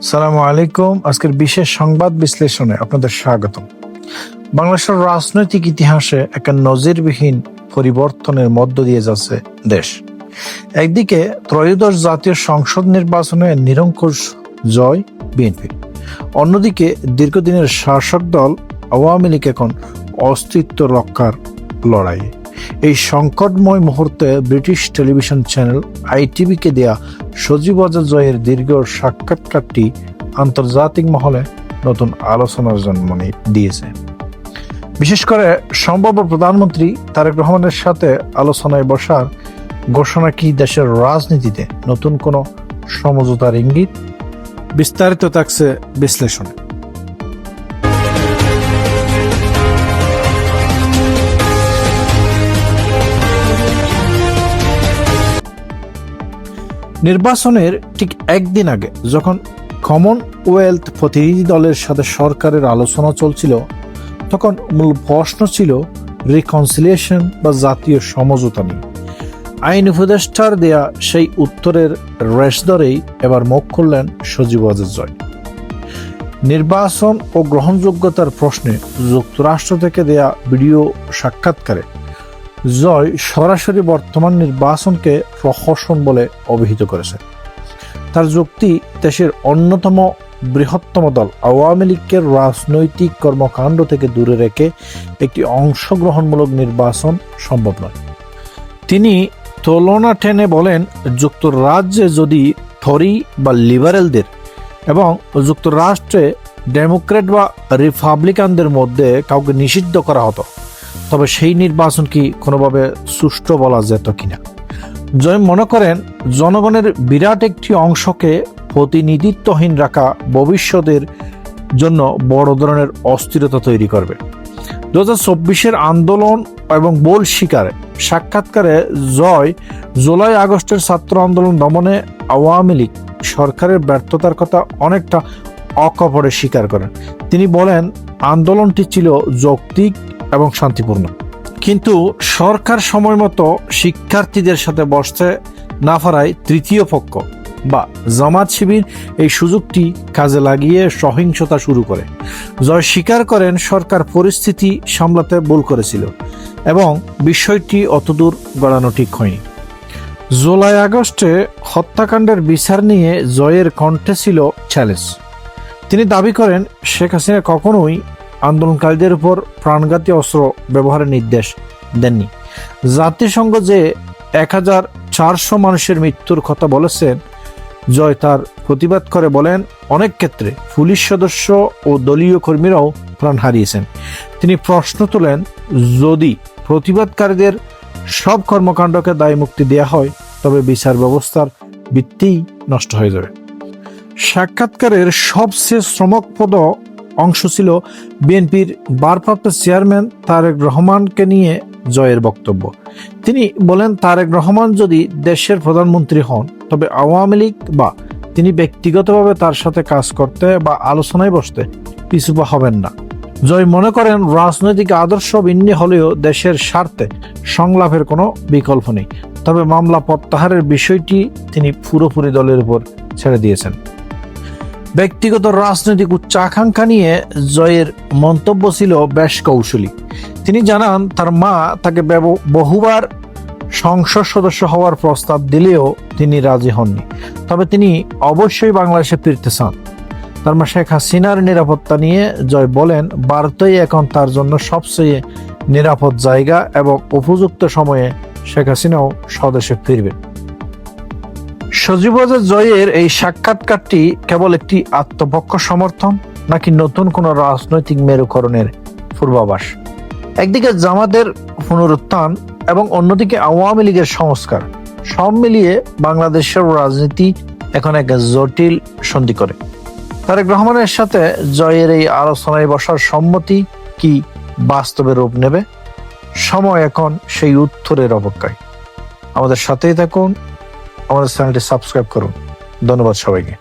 সালামু আলাইকুম। আজকের বিশেষ সংবাদ বিশ্লেষণে আপনাদের স্বাগতম। বাংলাদেশের রাজনৈতিক ইতিহাসে একটা নজিরবিহীন পরিবর্তনের মধ্য দিয়ে যাচ্ছে দেশ। একদিকে ত্রয়োদশ জাতীয় সংসদ নির্বাচনে নিরঙ্কুশ জয় বিএনপি, অন্যদিকে দীর্ঘদিনের শাসক দল আওয়ামী লীগ এখন অস্তিত্ব রক্ষার লড়াইয়ে। এই সংকটময় মুহূর্তে ব্রিটিশ টেলিভিশন চ্যানেল ITV-কে দেয়া সজীব ওয়াজেদ জয়ের দীর্ঘ সাক্ষাৎকারটি আন্তর্জাতিক মহলে নতুন আলোচনার জন্ম দিয়েছে। বিশেষ করে সম্ভাব্য প্রধানমন্ত্রী তারেক রহমানের সাথে আলোচনায় বসার ঘোষণা কি দেশের রাজনীতিতে নতুন কোনো সমঝোতার ইঙ্গিত? বিস্তারিত থাকছে বিশ্লেষণে। নির্বাচনের ঠিক একদিন আগে যখন কমনওয়েলথ প্রতিনিধি দলের সাথে সরকারের আলোচনা চলছিল, তখন মূল প্রশ্ন ছিল রিকনসিলিয়েশন বা জাতীয় সমঝোতা নিয়ে। আইন উপদেষ্টার দেয়া সেই উত্তরের রেশ ধরেই এবার মুখ খুললেন সজীব ওয়াজেদ জয়। নির্বাচন ও গ্রহণযোগ্যতার প্রশ্নে যুক্তরাষ্ট্র থেকে দেয়া ভিডিও সাক্ষাৎকারে জয় সরাসরি বর্তমান নির্বাচনকে প্রহসন বলে অভিহিত করেছে। তার যুক্তি, দেশের অন্যতম বৃহত্তম দল আওয়ামী লীগকে রাজনৈতিক কর্মকাণ্ড থেকে দূরে রেখে একটি অংশগ্রহণমূলক নির্বাচন সম্ভব নয়। তিনি তুলনা টেনে বলেন, যুক্তরাজ্যে যদি টরি বা লিবারেলদের এবং যুক্তরাষ্ট্রে ডেমোক্রেট বা রিপাবলিকানদের মধ্যে কাউকে নিষিদ্ধ করা হতো, তবে সেই নির্বাচন কি কোনোভাবে সুষ্ঠু বলা যেত কিনা। জয় মনে করেন, জনগণের বিরাট একটি অংশকে প্রতিনিধিত্বহীন রাখা ভবিষ্যতের জন্য বড় ধরনের অস্থিরতা তৈরি করবে। 2024 আন্দোলন এবং বোল শিকারে সাক্ষাৎকারে জয় জুলাই আগস্টের ছাত্র আন্দোলন দমনে আওয়ামী লীগ সরকারের ব্যর্থতার কথা অনেকটা অকপটে স্বীকার করেন। তিনি বলেন, আন্দোলনটি ছিল যৌক্তিক এবং শান্তিপূর্ণ, কিন্তু সরকার সময় মতো শিক্ষার্থীদের সাথে বসতে না পারায় তৃতীয় পক্ষ বা জামাত শিবির এই সুযোগটি কাজে লাগিয়ে সহিংসতা শুরু করে। জয় স্বীকার করেন, সরকার পরিস্থিতি সামলাতে ভুল করেছিল এবং বিষয়টি অতদূর গড়ানো ঠিক হয়নি। জুলাই আগস্টে হত্যাকাণ্ডের বিচার নিয়ে জয়ের কণ্ঠে ছিল চ্যালেঞ্জ। তিনি দাবি করেন, শেখ হাসিনা কখনোই আন্দোলনকারীদের উপর প্রাণঘাতী অস্ত্র ব্যবহারের নির্দেশ দেননি। জাতিসংঘ যে 1400 মানুষের মৃত্যুর কথা বলেছেন, জয় তার প্রতিবাদ করে বলেন, অনেক ক্ষেত্রে পুলিশ সদস্য ও দলীয় কর্মীরাও প্রাণ হারিয়েছেন। তিনি প্রশ্ন তোলেন, যদি প্রতিবাদকারীদের সব কর্মকাণ্ডকে দায়মুক্তি দেওয়া হয়, তবে বিচার ব্যবস্থার ভিত্তিই নষ্ট হয়ে যাবে। সাক্ষাৎকারের সবচেয়ে চমকপ্রদ অংশ ছিল বিএনপির ভারপ্রাপ্ত চেয়ারম্যান তারেক রহমানকে নিয়ে জয়ের বক্তব্য। তিনি বলেন, তারেক রহমান যদি দেশের প্রধানমন্ত্রী হন, তবে আওয়ামী লীগ বা তিনি ব্যক্তিগতভাবে তার সাথে কাজ করতে বা আলোচনায় বসতে পিছুপা হবেন না। জয় মনে করেন, রাজনৈতিক আদর্শ ভিন্ন হলেও দেশের স্বার্থে সংলাপের কোনো বিকল্প নেই। তবে মামলা প্রত্যাহারের বিষয়টি তিনি পুরোপুরি দলের উপর ছেড়ে দিয়েছেন। ব্যক্তিগত রাজনৈতিক উচ্চাকাঙ্ক্ষা নিয়ে জয়ের মন্তব্য ছিল বেশ কৌশলী। তিনি জানান, তার মা তাকে বহুবার সংসদ সদস্য হওয়ার প্রস্তাব দিলেও তিনি রাজি হননি। তবে তিনি অবশ্যই বাংলাদেশে ফিরতে চান। তার মা শেখ হাসিনার নিরাপত্তা নিয়ে জয় বলেন, ভারতই এখন তার জন্য সবচেয়ে নিরাপদ জায়গা এবং উপযুক্ত সময়ে শেখ হাসিনাও স্বদেশে ফিরবেন। সজীব ওয়াজেদ জয়ের এই সাক্ষাৎকারটি কেবল একটি আত্মপক্ষ সমর্থন, নাকি নতুন কোন রাজনৈতিক মেরুকরণের পূর্বাভাস? একদিকে জামাতের পুনরুত্থান এবং অন্যদিকে আওয়ামী লীগের সংস্কার, সব মিলিয়ে বাংলাদেশের রাজনীতি এখন এক জটিল সন্ধি করে। তারেক রহমানের সাথে জয়ের এই আলোচনায় বসার সম্মতি কি বাস্তবে রূপ নেবে? সময় এখন সেই উত্তরের অপেক্ষায়। আমাদের সাথেই থাকুন, আমাদের চ্যানেলটি সাবস্ক্রাইব করুন। ধন্যবাদ সবাইকে।